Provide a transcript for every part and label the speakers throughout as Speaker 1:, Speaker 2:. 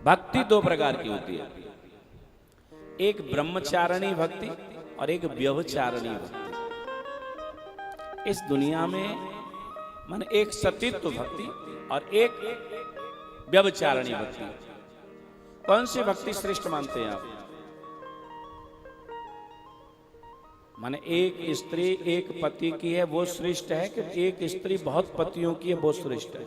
Speaker 1: भक्ति दो प्रकार की होती है, एक ब्रह्मचारिणी भक्ति और एक व्यभिचारिणी भक्ति। इस दुनिया में माने एक सतीत्व भक्ति और एक व्यभिचारिणी भक्ति। कौन सी भक्ति श्रेष्ठ मानते हैं आप? माने एक स्त्री एक पति की है वो श्रेष्ठ है कि एक स्त्री बहुत पतियों की है वो श्रेष्ठ है?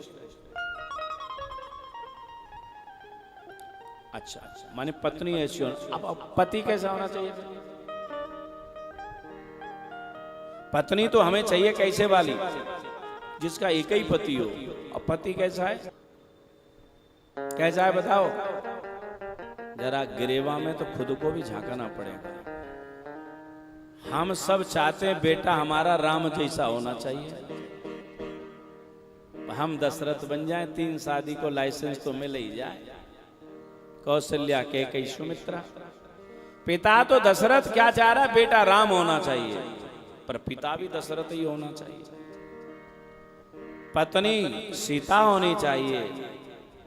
Speaker 1: अच्छा, माने पत्नी ऐसी होना। अब पति कैसा होना चाहिए? पत्नी तो हमें चाहिए कैसे वाली, जिसका एक ही पति हो। और पति कैसा है? कैसा है बताओ जरा। गिरेवा में तो खुद को भी झांकना पड़ेगा। हम सब चाहते हैं बेटा हमारा राम जैसा होना चाहिए। हम दशरथ बन जाएं, 3 शादी को लाइसेंस तो मिल ही जाए। कौशल्या कैकेयी सुमित्रा। पिता तो दशरथ क्या चाह रहा है? बेटा राम होना चाहिए, पर पिता भी दशरथ ही होना चाहिए। पत्नी सीता होनी चाहिए,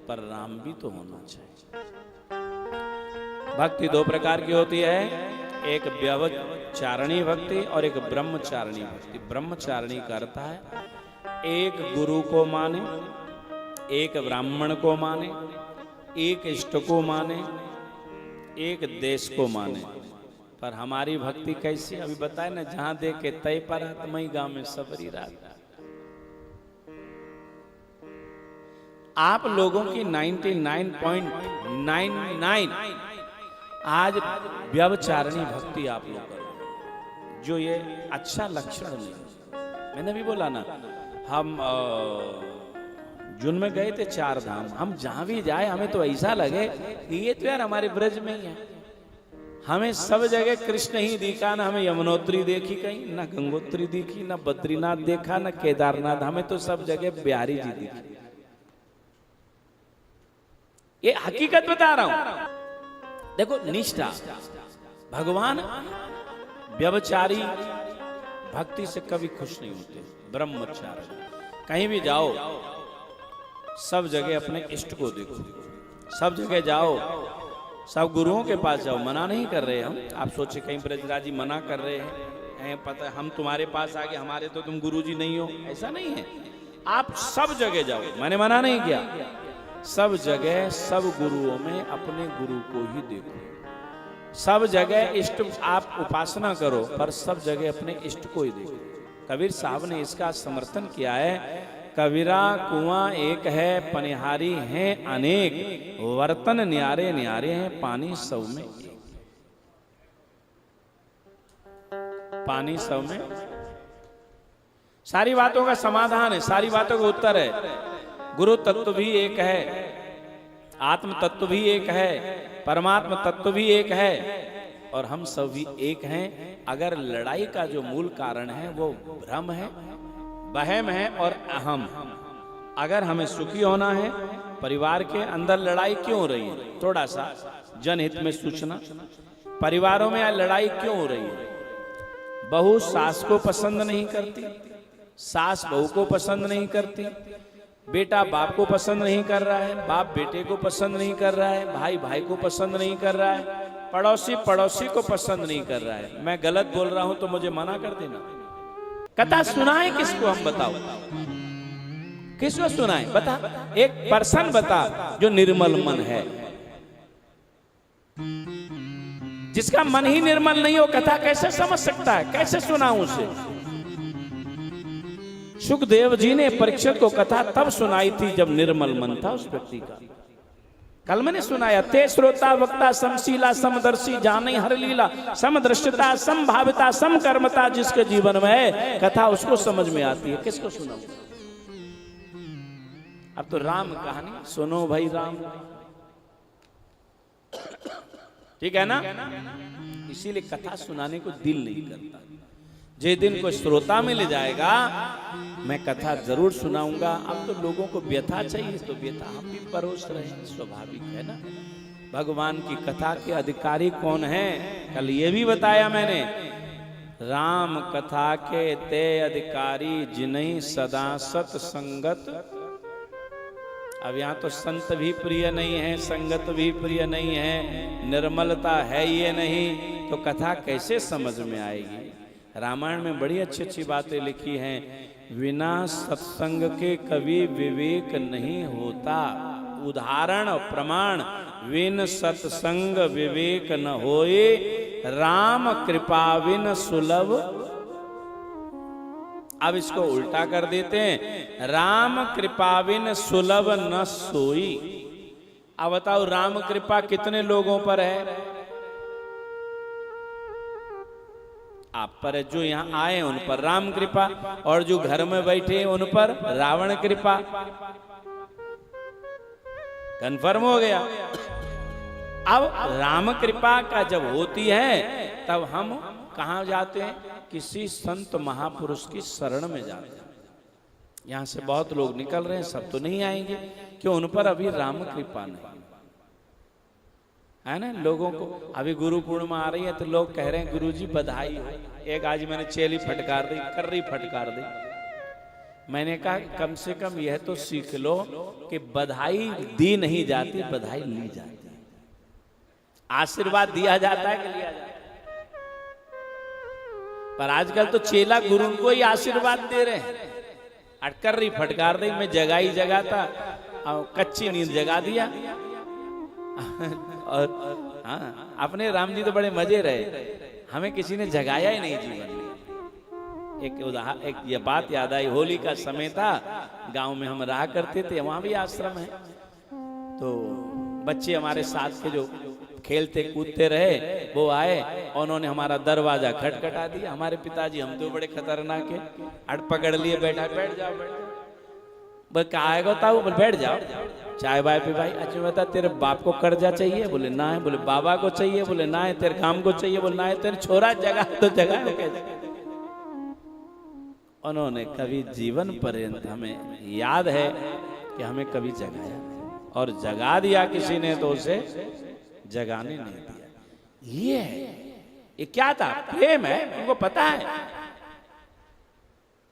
Speaker 1: पर राम भी तो होना चाहिए। भक्ति दो प्रकार की होती है, एक व्यभिचारिणी भक्ति और एक ब्रह्मचारिणी भक्ति। ब्रह्मचारिणी करता है एक गुरु को माने, एक ब्राह्मण को माने, एक इष्ट को माने, एक देश को माने। पर हमारी भक्ति कैसी? अभी बताए ना, जहां देखे तय पर मई गांव में सबरी रात। आप लोगों की 99.99 आज व्यभिचारिणी भक्ति आप लोग करो, जो ये अच्छा लक्षण नहीं। मैंने भी बोला ना, हम जून में गए थे 4 धाम। हम जहां भी जाए हमें तो ऐसा लगे कि ये तो यार हमारे ब्रज में ही है। हमें सब जगह कृष्ण ही दिखा, ना हमें यमुनोत्री देखी कहीं, ना गंगोत्री दिखी, ना बद्रीनाथ देखा, ना केदारनाथ। हमें तो सब जगह बिहारी जी दिखी। ये हकीकत बता रहा हूं। देखो निष्ठा, भगवान व्यभिचारी भक्ति से कभी खुश नहीं होते। ब्रह्मचारी, कहीं भी जाओ सब जगह अपने इष्ट को देखो। सब जगह जाओ, सब गुरुओं के पास जाओ। मना नहीं कर रहे हम। आप सोचे कहीं ब्रजराज जी मना कर रहे हैं, पता हम तुम्हारे पास आ गए, हमारे तो तुम गुरु जी नहीं हो, ऐसा नहीं है। आप सब जगह जाओ, मैंने मना नहीं किया। सब जगह सब गुरुओं में अपने गुरु को ही देखो। सब जगह इष्ट आप उपासना करो, पर सब जगह अपने इष्ट को ही देखो। कबीर साहब ने इसका समर्थन किया है। कबीरा कुआं एक है, पनिहारी हैं अनेक, वर्तन न्यारे न्यारे हैं, पानी सब में एक। पानी सब में सारी बातों का समाधान है, सारी बातों का उत्तर है। गुरु तत्व भी एक है, आत्म तत्व भी एक है, परमात्मा तत्व भी एक है, और हम सब भी एक हैं। अगर लड़ाई का जो मूल कारण है वो भ्रम है, वहम है और अहम। अगर हमें सुखी होना है, परिवार के अंदर लड़ाई क्यों हो रही है? थोड़ा सा जनहित में सूचना, परिवारों में लड़ाई क्यों हो रही है? बहू सास को पसंद नहीं करती, सास बहू को पसंद नहीं करती, बेटा बाप को पसंद नहीं कर रहा है, बाप बेटे को पसंद नहीं कर रहा है, भाई भाई को पसंद नहीं कर रहा है, पड़ोसी पड़ोसी को पसंद नहीं कर रहा है। मैं गलत बोल रहा हूं तो मुझे मना कर देना। कथा सुनाए किसको? हम बताओ, किसको सुनाए? बता, एक पर्सन बता जो निर्मल मन है। जिसका मन ही निर्मल नहीं हो, कथा कैसे समझ सकता है? कैसे सुनाऊं उसे? सुखदेव जी ने परीक्षित को कथा तब सुनाई थी जब निर्मल मन था उस व्यक्ति का। कल मैंने सुनाया, ते श्रोता वक्ता समशीला समदर्शी जाने हर लीला, समदृष्टता समभाविता समकर्मता जिसके जीवन में है, कथा उसको समझ में आती है। किसको सुनाऊं? अब तो राम कहानी सुनो भाई, राम, ठीक है ना? इसीलिए कथा सुनाने को दिल नहीं करता। जिस दिन को श्रोता मिल जाएगा मैं कथा जरूर सुनाऊंगा। अब तो लोगों को व्यथा चाहिए, तो व्यथा हम भी परोस रहे हैं, स्वाभाविक है ना। भगवान की कथा के अधिकारी कौन है? कल ये भी बताया मैंने, राम कथा के ते अधिकारी जिन्हीं सदा सत संगत अब यहाँ तो संत भी प्रिय नहीं है, संगत भी प्रिय नहीं है, निर्मलता है ये नहीं, तो कथा कैसे समझ में आएगी। रामायण में बड़ी अच्छी अच्छी बातें लिखी हैं। बिना सत्संग के कभी विवेक नहीं होता। उदाहरण प्रमाण, विन सत्संग विवेक न होए, राम कृपा विन सुलभ। अब इसको उल्टा कर देते हैं, राम कृपा बिन सुलभ न सोई। अब बताओ राम कृपा कितने लोगों पर है? आप पर है, जो यहां आए उन पर राम कृपा, और जो घर में बैठे उन पर रावण कृपा। कन्फर्म हो गया। अब राम कृपा का जब होती है तब हम कहां जाते हैं? किसी संत महापुरुष की शरण में जाते हैं। यहां से बहुत लोग निकल रहे हैं, सब तो नहीं आएंगे, क्यों? उन पर अभी राम कृपा नहीं है ना। लोगों को अभी गुरु पूर्णिमा आ रही है तो लोग कह रहे हैं गुरुजी बधाई हो। एक आज मैंने चेली फटकार दी, कर्री फटकार दी। मैंने कहा कम से कम यह तो सीख लो कि बधाई दी नहीं जाती, बधाई ली जाती है। आशीर्वाद दिया जाता है कि लिया जाता है? पर आजकल तो चेला गुरु को ही आशीर्वाद दे रहे हैं। अटकर्री फटकार दी, मैं जगा ही जगा था, कच्ची नींद जगा दिया। और हाँ, अपने राम जी तो बड़े मजे रहे, हमें किसी ने जगाया ही नहीं जीवन में। एक ये बात याद आई, होली का समय था, गांव में हम रहा करते थे, वहां भी आश्रम है, तो बच्चे हमारे साथ के जो खेलते कूदते रहे वो आए और उन्होंने हमारा दरवाजा खटखटा दिया। हमारे पिताजी, हम तो बड़े खतरनाक है, अट पकड़ लिए, बैठ जाओ बैठ जाओ। बोले क्या आएगा ताऊ? बोले बैठ जाओ, चाय बाय पे भाई। अच्छा बता, तेरे बाप को कर्जा चाहिए? बोले ना है। बोले बाबा को चाहिए? बोले ना है। तेरे काम को चाहिए? बोले ना है। तेरे छोरा जगह तो जगह है कैसे? उन्होंने कभी जीवन पर्यंत, हमें याद है कि हमें कभी जगाया, और जगा दिया किसी ने तो उसे जगाने नहीं दिया। ये क्या था? प्रेम है, उनको पता है।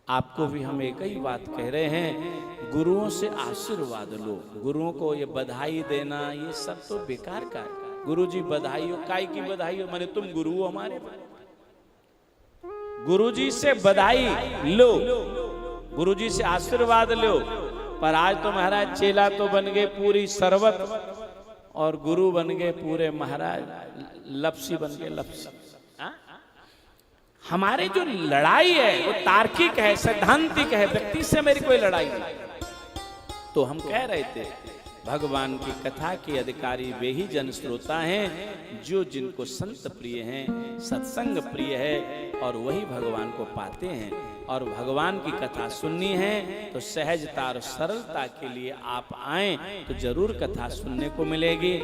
Speaker 1: आपको भी हम एक ही बात कह रहे हैं, गुरुओं से आशीर्वाद लो। गुरुओं को ये बधाई देना, ये सब तो बेकार का है। गुरु जी बधाई हो, काय की बधाई हो? माने तुम गुरु हो हमारे। गुरु जी से बधाई लो, गुरु जी से आशीर्वाद लो। पर आज तो महाराज चेला तो बन गए पूरी सरबत, और गुरु बन गए पूरे महाराज लपसी बन गए, लपसी। हमारी जो लड़ाई है वो तार्किक है, सैद्धांतिक है, व्यक्ति से मेरी कोई लड़ाई नहीं। तो हम कह रहे थे भगवान की कथा के अधिकारी वे ही जन श्रोता हैं जो जिनको संत प्रिय हैं, सत्संग प्रिय है, और वही भगवान को पाते हैं। और भगवान की कथा सुननी है तो सहजता और सरलता के लिए आप आएं तो जरूर कथा सुनने को मिलेगी।